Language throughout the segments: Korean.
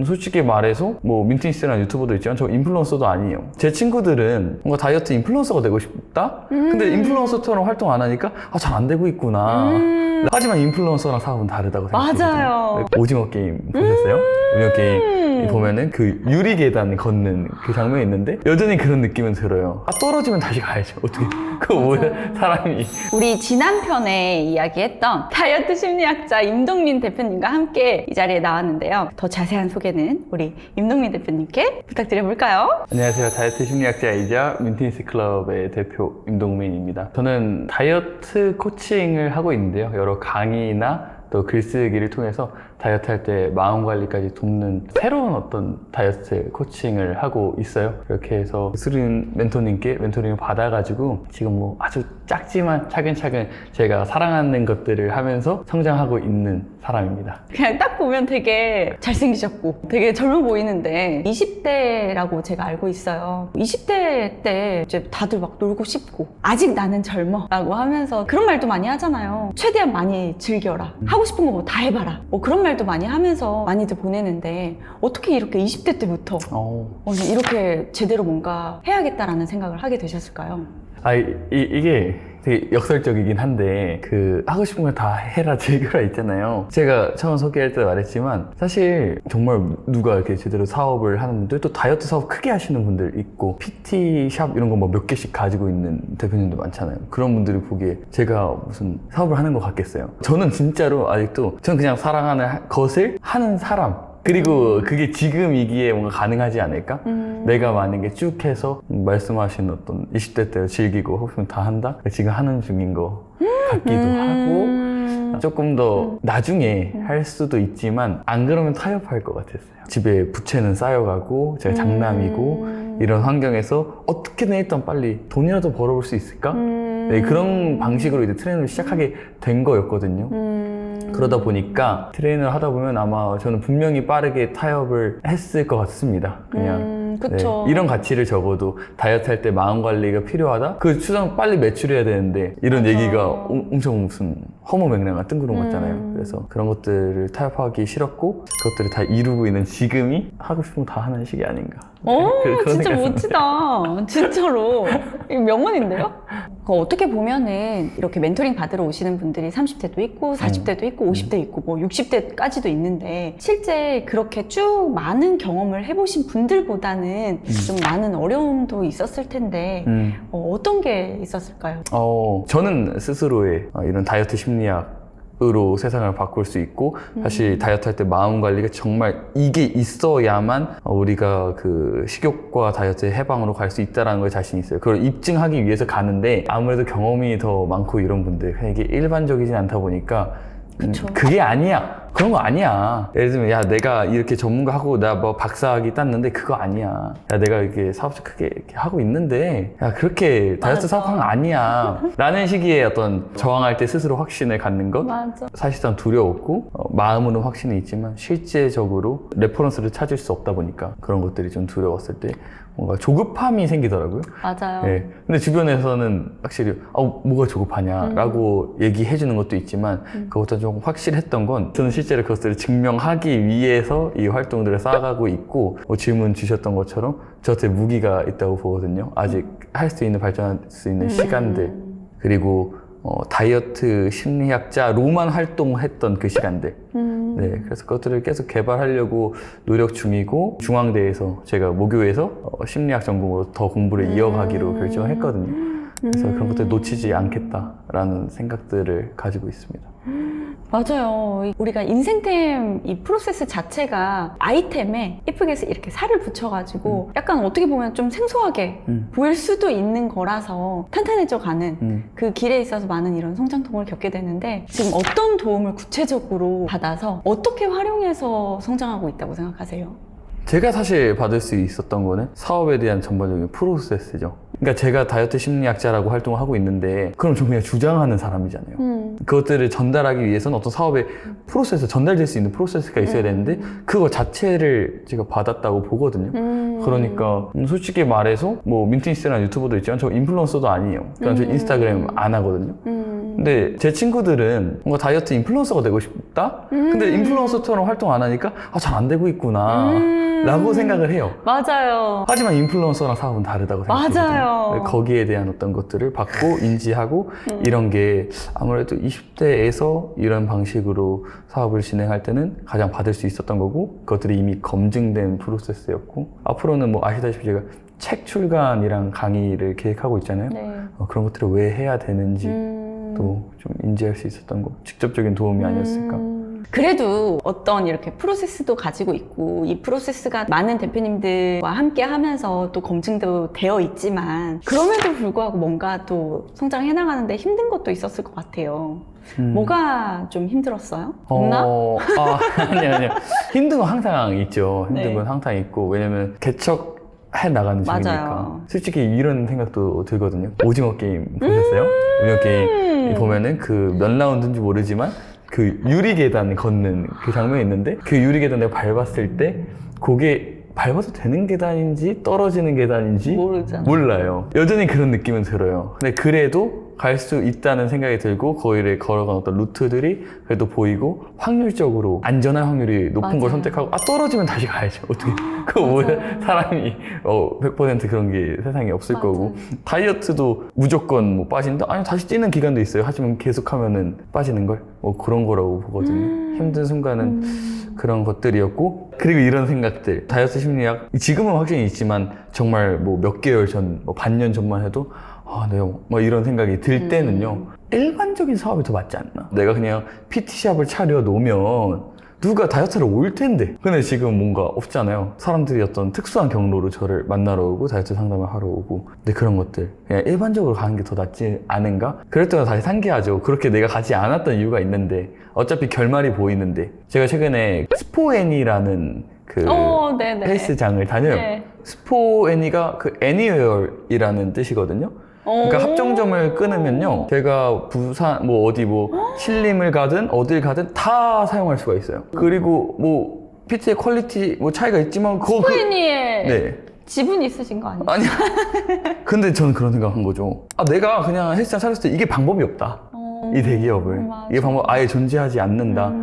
솔직히 말해서 뭐 민트니스라는 유튜버도 있지만 저 인플루언서도 아니에요. 제 친구들은 뭔가 다이어트 인플루언서가 되고 싶다? 근데 인플루언서처럼 활동 안 하니까 잘 안 되고 있구나. 하지만 인플루언서랑 사업은 다르다고 생각해요. 맞아요. 오징어 게임 보셨어요? 오징어 게임 보면은 그 유리 계단 걷는 그 장면이 있는데 여전히 그런 느낌은 들어요. 떨어지면 다시 가야죠. 어떻게 그 뭐야 사람이. 우리 지난 편에 이야기했던 다이어트 심리학자 임동민 대표님과 함께 이 자리에 나왔는데요. 더 자세한 소개는 우리 임동민 대표님께 부탁드려볼까요? 안녕하세요. 다이어트 심리학자이자 민트니스 클럽의 대표 임동민입니다. 저는 다이어트 코칭을 하고 있는데요. 여러 강의나 또 글쓰기를 통해서 다이어트 할 때 마음 관리까지 돕는 새로운 어떤 다이어트 코칭을 하고 있어요. 이렇게 해서 수린 멘토님께 멘토링을 받아가지고 지금 뭐 아주 작지만 차근차근 제가 사랑하는 것들을 하면서 성장하고 있는 사람입니다. 그냥 딱 보면 되게 잘생기셨고 되게 젊어 보이는데 20대라고 제가 알고 있어요. 20대 때 이제 다들 막 놀고 싶고 아직 나는 젊어 라고 하면서 그런 말도 많이 하잖아요. 최대한 많이 즐겨라. 하고 싶은 거 뭐 다 해봐라. 뭐 그런 말도 많이 하면서 많이들 보내는데 어떻게 이렇게 20대 때부터 이렇게 제대로 뭔가 해야겠다라는 생각을 하게 되셨을까요? 이게 되게 역설적이긴 한데 그 하고 싶은 걸 다 해라 즐겨라 있잖아요. 제가 처음 소개할 때 말했지만 사실 정말 누가 이렇게 제대로 사업을 하는 분들 또 다이어트 사업 크게 하시는 분들 있고 PT샵 이런 거 뭐 몇 개씩 가지고 있는 대표님도 많잖아요. 그런 분들이 보기에 제가 무슨 사업을 하는 것 같겠어요. 저는 진짜로 아직도 저는 그냥 사랑하는 것을 하는 사람 그리고 그게 지금이기에 뭔가 가능하지 않을까? 내가 만약에 쭉 해서 말씀하신 어떤 20대 때 즐기고 하고 싶으면 다 한다? 지금 하는 중인 거 같기도 하고 조금 더 나중에 할 수도 있지만 안 그러면 타협할 것 같았어요. 집에 부채는 쌓여가고 제가 장남이고 이런 환경에서 어떻게든 일단 빨리 돈이라도 벌어볼 수 있을까? 네, 그런 방식으로 이제 트레이너를 시작하게 된 거였거든요. 그러다 보니까 트레이너를 하다 보면 아마 저는 분명히 빠르게 타협을 했을 것 같습니다. 그냥 그쵸. 네, 이런 가치를 적어도 다이어트 할 때 마음 관리가 필요하다? 그 추정 빨리 매출해야 되는데 이런 얘기가 엄청 무슨 허무맹랑한 뜬구름 같잖아요. 그래서 그런 것들을 타협하기 싫었고 그것들을 다 이루고 있는 지금이 하고 싶은 거 다 하는 시기 아닌가. 진짜 멋지다. 진짜로. 이거 명언인데요? 어떻게 보면은 이렇게 멘토링 받으러 오시는 분들이 30대도 있고 40대도 있고 50대 있고 뭐 60대까지도 있는데 실제 그렇게 쭉 많은 경험을 해보신 분들보다는 좀 많은 어려움도 있었을 텐데 어떤 게 있었을까요? 저는 스스로의 이런 다이어트 심리학으로 세상을 바꿀 수 있고 사실 다이어트 할 때 마음 관리가 정말 이게 있어야만 우리가 그 식욕과 다이어트의 해방으로 갈 수 있다는 걸 자신 있어요. 그걸 입증하기 위해서 가는데 아무래도 경험이 더 많고 이런 분들 그냥 이게 일반적이진 않다 보니까 그게 아니야. 그런 거 아니야. 예를 들면 야 내가 이렇게 전문가하고 나 뭐 박사학위 땄는데 그거 아니야. 야 내가 이렇게 사업체 크게 이렇게 하고 있는데 야 그렇게 다이어트 사업하는 거 아니야 라는 시기에 어떤 저항할 때 스스로 확신을 갖는 것 사실상 두려웠고 마음으로는 확신이 있지만 실제적으로 레퍼런스를 찾을 수 없다 보니까 그런 것들이 좀 두려웠을 때 뭔가 조급함이 생기더라고요. 맞아요. 네. 근데 주변에서는 확실히 뭐가 조급하냐 라고 얘기해 주는 것도 있지만 그것보다 조금 확실했던 건 저는 실제로 그것들을 증명하기 위해서 이 활동들을 쌓아가고 있고 질문 주셨던 것처럼 저한테 무기가 있다고 보거든요. 아직 할 수 있는 발전할 수 있는 시간들 그리고 다이어트 심리학자로만 활동했던 그 시간들 네, 그래서 그것들을 계속 개발하려고 노력 중이고 중앙대에서 제가 모교에서 심리학 전공으로 더 공부를 이어가기로 결정을 했거든요. 그래서 그런 것들 놓치지 않겠다라는 생각들을 가지고 있습니다. 맞아요. 우리가 인생템 이 프로세스 자체가 아이템에 예쁘게 이렇게 살을 붙여가지고 약간 어떻게 보면 좀 생소하게 보일 수도 있는 거라서 탄탄해져 가는 그 길에 있어서 많은 이런 성장통을 겪게 되는데 지금 어떤 도움을 구체적으로 받아서 어떻게 활용해서 성장하고 있다고 생각하세요? 제가 사실 받을 수 있었던 거는 사업에 대한 전반적인 프로세스죠. 그러니까 제가 다이어트 심리학자라고 활동을 하고 있는데 그럼 좀 그냥 주장하는 사람이잖아요. 그것들을 전달하기 위해서는 어떤 사업의 프로세스, 전달될 수 있는 프로세스가 있어야 되는데 그거 자체를 제가 받았다고 보거든요. 그러니까 솔직히 말해서 뭐 민트니스라는 유튜버도 있지만 저 인플루언서도 아니에요. 그러니까 저 인스타그램 안 하거든요. 근데 제 친구들은 뭔가 다이어트 인플루언서가 되고 싶다? 근데 인플루언서처럼 활동 안 하니까 잘 안 되고 있구나 라고 생각을 해요. 맞아요. 하지만 인플루언서랑 사업은 다르다고 생각해요. 맞아요. 거기에 대한 어떤 것들을 받고 인지하고 이런 게 아무래도 20대에서 이런 방식으로 사업을 진행할 때는 가장 받을 수 있었던 거고 그것들이 이미 검증된 프로세스였고 앞으로는 뭐 아시다시피 제가 책 출간이랑 강의를 계획하고 있잖아요. 네. 그런 것들을 왜 해야 되는지 또 좀 인지할 수 있었던 거 직접적인 도움이 아니었을까. 그래도 어떤 이렇게 프로세스도 가지고 있고 이 프로세스가 많은 대표님들과 함께 하면서 또 검증도 되어 있지만 그럼에도 불구하고 뭔가 또 성장해 나가는데 힘든 것도 있었을 것 같아요. 뭐가 좀 힘들었어요? 없나? 아니요. 힘든 건 항상 있죠. 힘든 네. 건 항상 있고 왜냐면 개척해 나가는 중이니까. 맞아요. 솔직히 이런 생각도 들거든요. 오징어 게임 보셨어요? 오징어 게임 보면은 그 몇 라운드인지 모르지만 그 유리 계단 걷는 그 장면이 있는데 그 유리 계단 내가 밟았을 때 그게 밟아도 되는 계단인지 떨어지는 계단인지 모르잖아. 몰라요. 여전히 그런 느낌은 들어요. 근데 그래도 갈 수 있다는 생각이 들고 거기를 걸어간 어떤 루트들이 그래도 보이고 확률적으로 안전한 확률이 높은 맞아요. 걸 선택하고 떨어지면 다시 가야죠. 어떻게 그 뭐 사람이 100% 그런 게 세상에 없을 맞아요. 거고 다이어트도 무조건 뭐 빠진다? 아니 다시 찌는 기간도 있어요. 하지만 계속하면은 빠지는 걸 뭐 그런 거라고 보거든요. 힘든 순간은 그런 것들이었고 그리고 이런 생각들 다이어트 심리학 지금은 확실히 있지만 정말 뭐 몇 개월 전, 뭐 반년 전만 해도 내가 뭐 이런 생각이 들 때는요 일반적인 사업이 더 맞지 않나 내가 그냥 PT샵을 차려 놓으면 누가 다이어트를 올 텐데 근데 지금 뭔가 없잖아요. 사람들이 어떤 특수한 경로로 저를 만나러 오고 다이어트 상담을 하러 오고 근데 그런 것들 그냥 일반적으로 가는 게 더 낫지 않은가? 그럴 때가 다시 상기하죠. 그렇게 내가 가지 않았던 이유가 있는데 어차피 결말이 보이는데 제가 최근에 스포애니라는 그 네네. 헬스장을 다녀요. 네. 스포애니가 그 애니웨어이라는 뜻이거든요. 그러니까 합정점을 끊으면요 제가 부산 뭐 어디 뭐 신림을 가든 어딜 가든 다 사용할 수가 있어요. 그리고 뭐 PT의 퀄리티 뭐 차이가 있지만 그거 스포애니에 네. 지분 있으신 거 아니에요? 아니 근데 저는 그런 생각한 거죠. 내가 그냥 헬스장 차렸을 때 이게 방법이 없다. 이 대기업을 맞아. 이게 방법 아예 존재하지 않는다.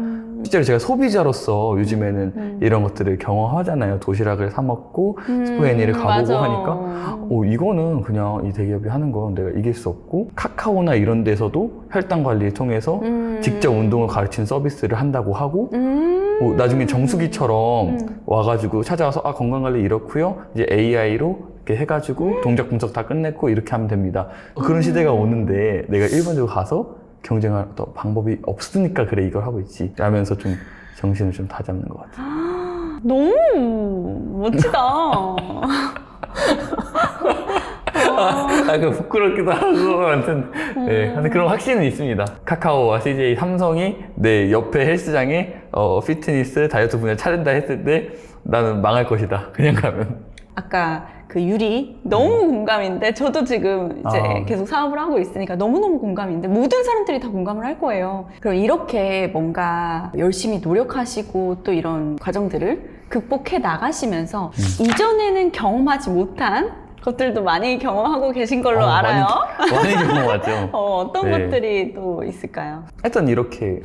실제로 제가 소비자로서 요즘에는 이런 것들을 경험하잖아요. 도시락을 사 먹고 스포애니를 가보고 맞아. 하니까 이거는 그냥 이 대기업이 하는 건 내가 이길 수 없고 카카오나 이런 데서도 혈당 관리를 통해서 직접 운동을 가르치는 서비스를 한다고 하고 나중에 정수기처럼 와가지고 찾아와서 건강관리 이렇고요. 이제 AI로 이렇게 해가지고 동작 분석 다 끝냈고 이렇게 하면 됩니다. 그런 시대가 오는데 내가 일반적으로 가서 경쟁할 어떤 방법이 없으니까 그래 이걸 하고 있지 라면서 좀 정신을 좀 다잡는 것 같아요. 너무 멋지다. 그 부끄럽기도 하고 아무튼 네, 근데 그런 확신은 있습니다. 카카오와 CJ, 삼성이 내 옆에 헬스장에 피트니스 다이어트 분야 차린다 했을 때 나는 망할 것이다. 그냥 가면. 아까 그 유리 너무 공감인데 저도 지금 이제 계속 사업을 하고 있으니까 너무너무 공감인데 모든 사람들이 다 공감을 할 거예요. 그럼 이렇게 뭔가 열심히 노력하시고 또 이런 과정들을 극복해 나가시면서 이전에는 경험하지 못한 것들도 많이 경험하고 계신 걸로 알아요. 많이 경험하죠. 어떤 네. 것들이 또 있을까요? 일단 이렇게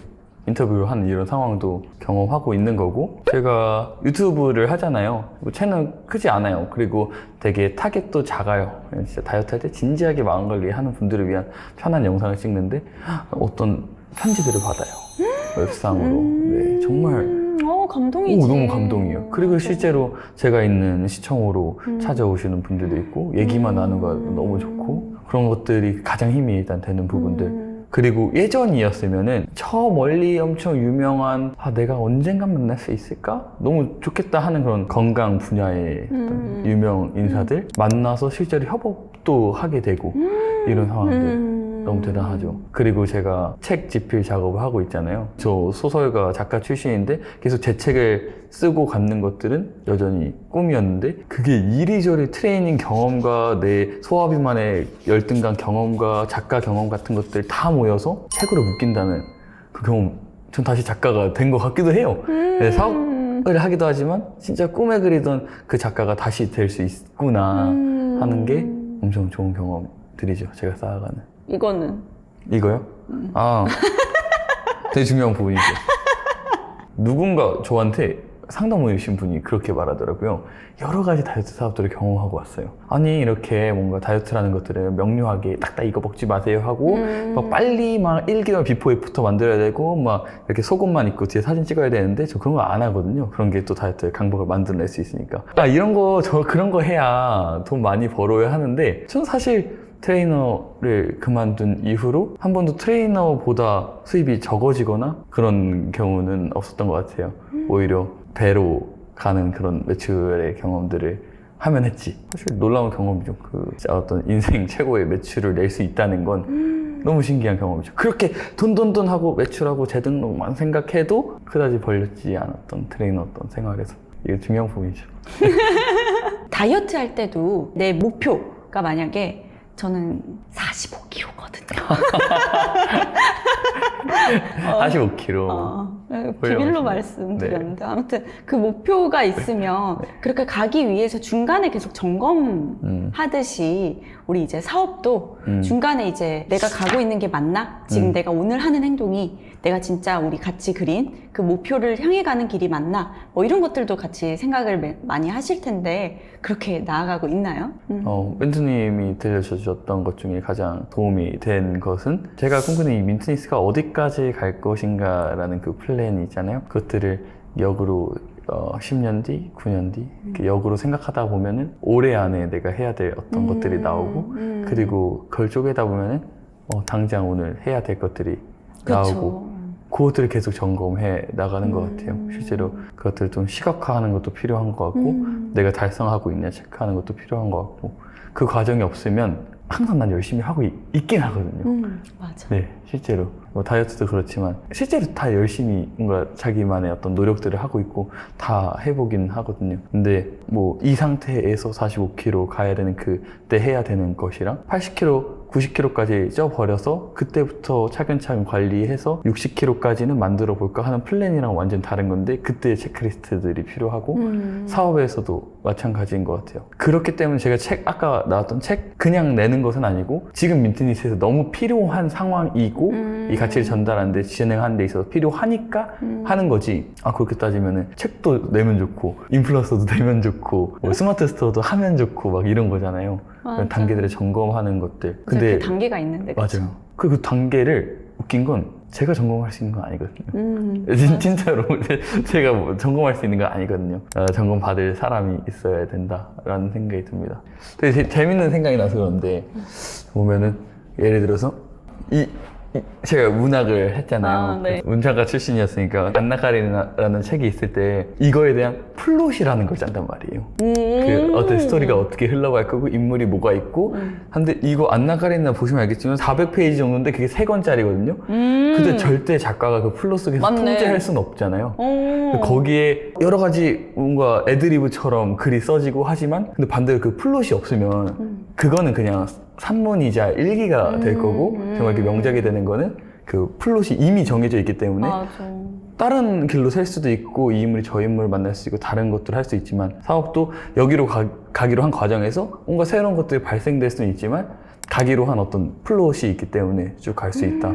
인터뷰를 하는 이런 상황도 경험하고 있는 거고 제가 유튜브를 하잖아요. 뭐 채널 크지 않아요. 그리고 되게 타겟도 작아요. 진짜 다이어트 할 때 진지하게 마음관리 하는 분들을 위한 편한 영상을 찍는데 어떤 편지들을 받아요. 웹상으로. 네, 정말 감동이지. 너무 감동이에요. 그리고 맞아. 실제로 제가 있는 시청으로 찾아오시는 분들도 있고 얘기만 나누는 거 너무 좋고 그런 것들이 가장 힘이 일단 되는 부분들. 그리고 예전이었으면은 저 멀리 엄청 유명한 내가 언젠간 만날 수 있을까? 너무 좋겠다 하는 그런 건강 분야의 어떤 유명 인사들 만나서 실제로 협업도 하게 되고 이런 상황들 너무 대단하죠. 그리고 제가 책 집필 작업을 하고 있잖아요. 저 소설가 작가 출신인데 계속 제 책을 쓰고 갖는 것들은 여전히 꿈이었는데 그게 이리저리 트레이닝 경험과 내 소화비만의 열등감 경험과 작가 경험 같은 것들 다 모여서 책으로 묶인다는 그 경험 전 다시 작가가 된 것 같기도 해요. 네, 사업을 하기도 하지만 진짜 꿈에 그리던 그 작가가 다시 될 수 있구나 하는 게 엄청 좋은 경험들이죠. 제가 쌓아가는. 이거는 이거요? 아, 되게 중요한 부분이죠. 누군가 저한테 상담원이신 분이 그렇게 말하더라고요. 여러 가지 다이어트 사업들을 경험하고 왔어요. 아니 이렇게 뭔가 다이어트라는 것들을 명료하게 딱딱 이거 먹지 마세요 하고 막 빨리 막 1개월 비포 애프터 만들어야 되고 막 이렇게 속옷만 입고 뒤에 사진 찍어야 되는데 저 그런 거 안 하거든요. 그런 게 또 다이어트의 강박을 만들어낼 수 있으니까. 아 이런 거 저 그런 거 해야 돈 많이 벌어야 하는데 저는 사실 트레이너를 그만둔 이후로 한 번도 트레이너보다 수입이 적어지거나 그런 경우는 없었던 것 같아요. 오히려 배로 가는 그런 매출의 경험들을 하면 했지. 사실 놀라운 경험이죠. 진짜 어떤 인생 최고의 매출을 낼 수 있다는 건 너무 신기한 경험이죠. 그렇게 돈 하고 매출하고 재등록만 생각해도 그다지 벌렸지 않았던 트레이너 어떤 생활에서. 이게 중요한 부분이죠. 다이어트 할 때도 내 목표가 만약에 저는 45kg거든요. 45kg. 비밀로 말씀드렸는데 아무튼 그 목표가 있으면 그렇게 가기 위해서 중간에 계속 점검하듯이 우리 이제 사업도 중간에 이제 내가 가고 있는 게 맞나? 지금 내가 오늘 하는 행동이 내가 진짜 우리 같이 그린 그 목표를 향해 가는 길이 맞나? 뭐 이런 것들도 같이 생각을 많이 하실 텐데 그렇게 나아가고 있나요? 멘토님이 들려주셨던 것 중에 가장 도움이 된 것은 제가 꿈꾸는 이 민트니스가 어디까지 갈 것인가 라는 그 플랜이 있잖아요. 그것들을 역으로 10년 뒤, 9년 뒤 이렇게 역으로 생각하다 보면은 올해 안에 내가 해야 될 어떤 것들이 나오고 그리고 그걸 쪼개다 보면은 당장 오늘 해야 될 것들이 나오고 그것들을 계속 점검해 나가는 것 같아요. 실제로 그것들을 좀 시각화하는 것도 필요한 것 같고 내가 달성하고 있냐 체크하는 것도 필요한 것 같고 그 과정이 없으면 항상 난 열심히 하고 있긴 하거든요. 맞아. 네, 실제로 뭐 다이어트도 그렇지만 실제로 다 열심히 뭔가 자기만의 어떤 노력들을 하고 있고 다 해보긴 하거든요. 근데 뭐 이 상태에서 45kg 가야 되는 그때 해야 되는 것이랑 80kg 90kg까지 쪄버려서 그때부터 차근차근 관리해서 60kg까지는 만들어 볼까 하는 플랜이랑 완전 다른 건데 그때 체크리스트들이 필요하고 사업에서도 마찬가지인 것 같아요. 그렇기 때문에 제가 아까 나왔던 책 그냥 내는 것은 아니고 지금 민트니스에서 너무 필요한 상황이고 이 가치를 전달하는 데 진행하는 데 있어서 필요하니까 하는 거지. 그렇게 따지면은 책도 내면 좋고 인플루언서도 내면 좋고 뭐 스마트 스토어도 하면 좋고 막 이런 거잖아요. 맞아. 단계들을 점검하는 것들. 근데 그 단계가 있는데 그쵸? 맞아요. 그 단계를 웃긴 건 제가 점검할 수 있는 건 아니거든요. 진짜로 제가 뭐 점검할 수 있는 건 아니거든요. 점검 받을 사람이 있어야 된다라는 생각이 듭니다. 되게 재밌는 생각이 나서 그런데 보면은 예를 들어서 제가 문학을 했잖아요. 네. 문학가 출신이었으니까 안나카레나라는 책이 있을 때 이거에 대한 플롯이라는 걸 짠단 말이에요. 그 어떤 스토리가 어떻게 흘러갈 거고 인물이 뭐가 있고 근데 이거 안나카레나 보시면 알겠지만 400페이지 정도인데 그게 3권짜리거든요. 근데 절대 작가가 그 플롯 속에서 맞네. 통제할 수는 없잖아요. 거기에 여러 가지 뭔가 애드리브처럼 글이 써지고 하지만 근데 반대로 그 플롯이 없으면 그거는 그냥 산문이자 일기가 될 거고 정말 이렇게 명작이 되는 거는 그 플롯이 이미 정해져 있기 때문에 맞아. 다른 길로 셀 수도 있고 이 인물이 저 인물을 만날 수 있고 다른 것들을 할 수 있지만 사업도 여기로 가기로 한 과정에서 뭔가 새로운 것들이 발생될 수는 있지만 가기로 한 어떤 플롯이 있기 때문에 쭉 갈 수 있다.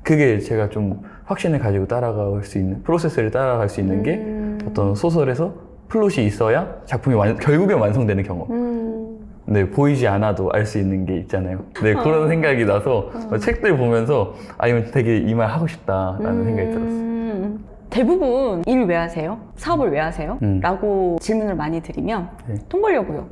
그게 제가 좀 확신을 가지고 따라갈 수 있는 프로세스를 따라갈 수 있는 게 어떤 소설에서 플롯이 있어야 작품이 결국엔 완성되는 경험. 네, 보이지 않아도 알 수 있는 게 있잖아요. 네, 그런 생각이 나서 책들 보면서 이건 되게 이 말 하고 싶다라는 생각이 들었어요. 대부분 일 왜 하세요? 사업을 왜 하세요? 라고 질문을 많이 드리면 네. 돈 벌려고요.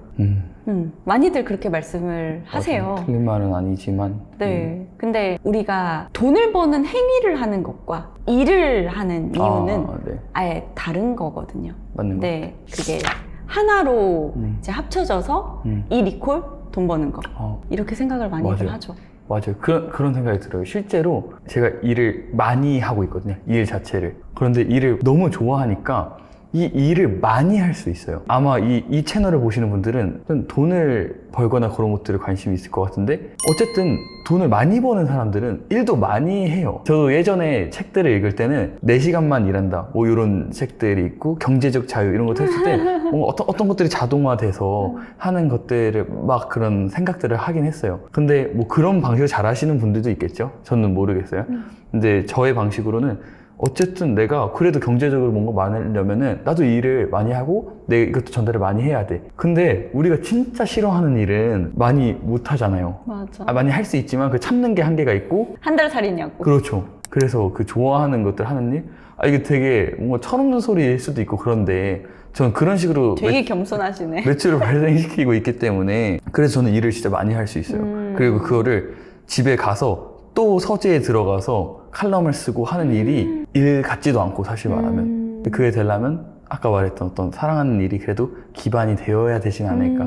많이들 그렇게 말씀을 하세요. 틀린 말은 아니지만 네. 근데 우리가 돈을 버는 행위를 하는 것과 일을 하는 이유는 네. 아예 다른 거거든요. 맞는 거. 네. 그게 하나로 이제 합쳐져서 일 이퀄 돈 버는 거. 이렇게 생각을 많이들 맞아요. 하죠. 맞아요. 그런 생각이 들어요. 실제로 제가 일을 많이 하고 있거든요. 일 자체를. 그런데 일을 너무 좋아하니까 이 일을 많이 할 수 있어요. 아마 이 채널을 보시는 분들은 좀 돈을 벌거나 그런 것들에 관심이 있을 것 같은데 어쨌든 돈을 많이 버는 사람들은 일도 많이 해요. 저도 예전에 책들을 읽을 때는 4시간만 일한다 뭐 이런 책들이 있고 경제적 자유 이런 것도 했을 때 뭔가 어떤 것들이 자동화돼서 하는 것들을 막 그런 생각들을 하긴 했어요. 근데 뭐 그런 방식을 잘 하시는 분들도 있겠죠. 저는 모르겠어요. 근데 저의 방식으로는 어쨌든 내가 그래도 경제적으로 뭔가 많으려면은 나도 일을 많이 하고 내 이것도 전달을 많이 해야 돼. 근데 우리가 진짜 싫어하는 일은 많이 못 하잖아요. 맞아. 많이 할 수 있지만 그 참는 게 한계가 있고. 한 달 살이냐고. 그렇죠. 그래서 그 좋아하는 것들 하는 일? 이게 되게 뭔가 철없는 소리일 수도 있고 그런데 저는 그런 식으로 되게 겸손하시네. 매출을 발생시키고 있기 때문에 그래서 저는 일을 진짜 많이 할 수 있어요. 그리고 그거를 집에 가서 또 서재에 들어가서 칼럼을 쓰고 하는 일이 일 같지도 않고 사실 말하면 그게 되려면 아까 말했던 어떤 사랑하는 일이 그래도 기반이 되어야 되진 않을까.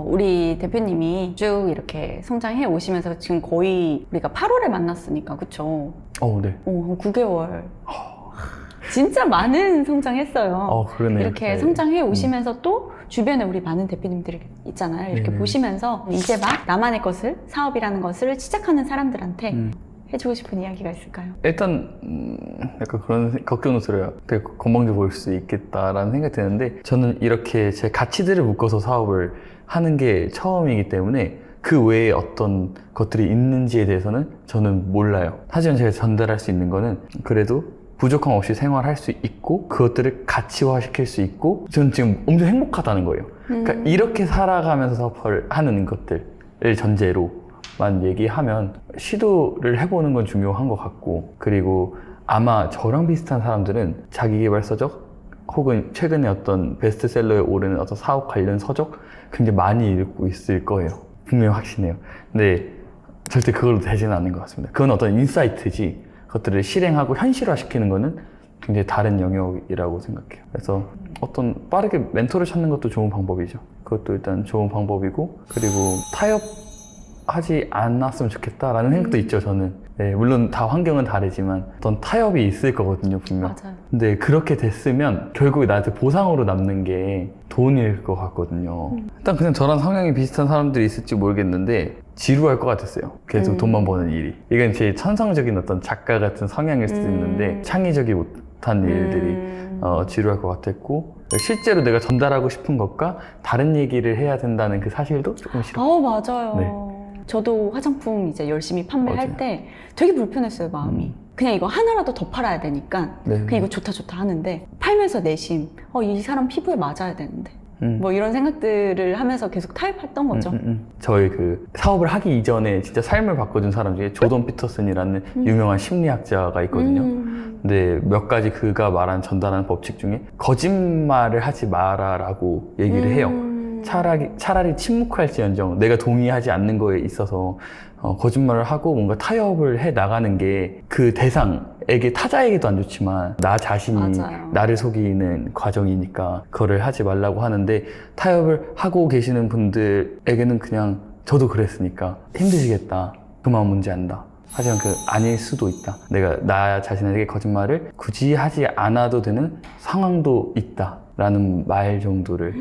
우리 대표님이 쭉 이렇게 성장해 오시면서 지금 거의 우리가 8월에 만났으니까 그쵸? 네. 한 9개월. 진짜 많은 성장했어요. 그러네요. 이렇게 네. 성장해 오시면서 또 주변에 우리 많은 대표님들이 있잖아요. 이렇게 보시면서 이제 막 나만의 것을, 사업이라는 것을 시작하는 사람들한테 해주고 싶은 이야기가 있을까요? 일단 약간 그런 걱정도 들어요. 되게 건방져 보일 수 있겠다라는 생각이 드는데 저는 이렇게 제 가치들을 묶어서 사업을 하는 게 처음이기 때문에 그 외에 어떤 것들이 있는지에 대해서는 저는 몰라요. 하지만 제가 전달할 수 있는 거는 그래도 부족함 없이 생활할 수 있고 그것들을 가치화시킬 수 있고 저는 지금 엄청 행복하다는 거예요. 그러니까 이렇게 살아가면서 사업을 하는 것들을 전제로만 얘기하면 시도를 해보는 건 중요한 것 같고 그리고 아마 저랑 비슷한 사람들은 자기계발 서적 혹은 최근에 어떤 베스트셀러에 오르는 어떤 사업 관련 서적 굉장히 많이 읽고 있을 거예요. 분명히 확신해요. 근데 절대 그걸로 되지는 않는 것 같습니다. 그건 어떤 인사이트지 그것들을 실행하고 현실화시키는 거는 굉장히 다른 영역이라고 생각해요. 그래서 어떤 빠르게 멘토를 찾는 것도 좋은 방법이죠. 그것도 일단 좋은 방법이고 그리고 타협하지 않았으면 좋겠다라는 생각도 있죠, 저는. 네, 물론 다 환경은 다르지만 어떤 타협이 있을 거거든요, 분명. 맞아요. 근데 그렇게 됐으면 결국에 나한테 보상으로 남는 게 돈일 것 같거든요. 일단 그냥 저랑 성향이 비슷한 사람들이 있을지 모르겠는데 지루할 것 같았어요. 계속 돈만 버는 일이. 이건 제 천성적인 어떤 작가 같은 성향일 수도 있는데 창의적이 못한 일들이 지루할 것 같았고 실제로 내가 전달하고 싶은 것과 다른 얘기를 해야 된다는 그 사실도 조금 싫어. 맞아요. 네. 저도 화장품 이제 열심히 판매할 맞아요. 때 되게 불편했어요, 마음이. 그냥 이거 하나라도 더 팔아야 되니까 네. 그냥 이거 좋다 하는데 팔면서 내심 이 사람 피부에 맞아야 되는데 뭐 이런 생각들을 하면서 계속 타협했던 거죠. 저희 그 사업을 하기 이전에 진짜 삶을 바꿔준 사람 중에 조던 피터슨이라는 유명한 심리학자가 있거든요. 근데 몇 가지 그가 말한 전달하는 법칙 중에 거짓말을 하지 마라라고 얘기를 해요. 차라리 침묵할지언정 내가 동의하지 않는 거에 있어서 거짓말을 하고 뭔가 타협을 해 나가는 게 그 대상에게 타자에게도 안 좋지만 나 자신이 맞아요. 나를 속이는 과정이니까 그거를 하지 말라고 하는데 타협을 하고 계시는 분들에게는 그냥 저도 그랬으니까 힘드시겠다. 그 마음 뭔지 안다. 하지만 그 아닐 수도 있다. 내가 나 자신에게 거짓말을 굳이 하지 않아도 되는 상황도 있다. 라는 말 정도를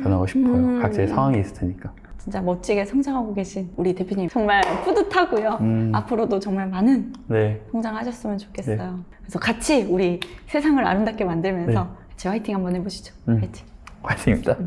전하고 싶어요. 각자의 상황이 있을 테니까. 진짜 멋지게 성장하고 계신 우리 대표님 정말 뿌듯하고요. 앞으로도 정말 많은 네. 성장하셨으면 좋겠어요. 네. 그래서 같이 우리 세상을 아름답게 만들면서 네. 같이 화이팅 한번 해보시죠. 화이팅. 화이팅입니다.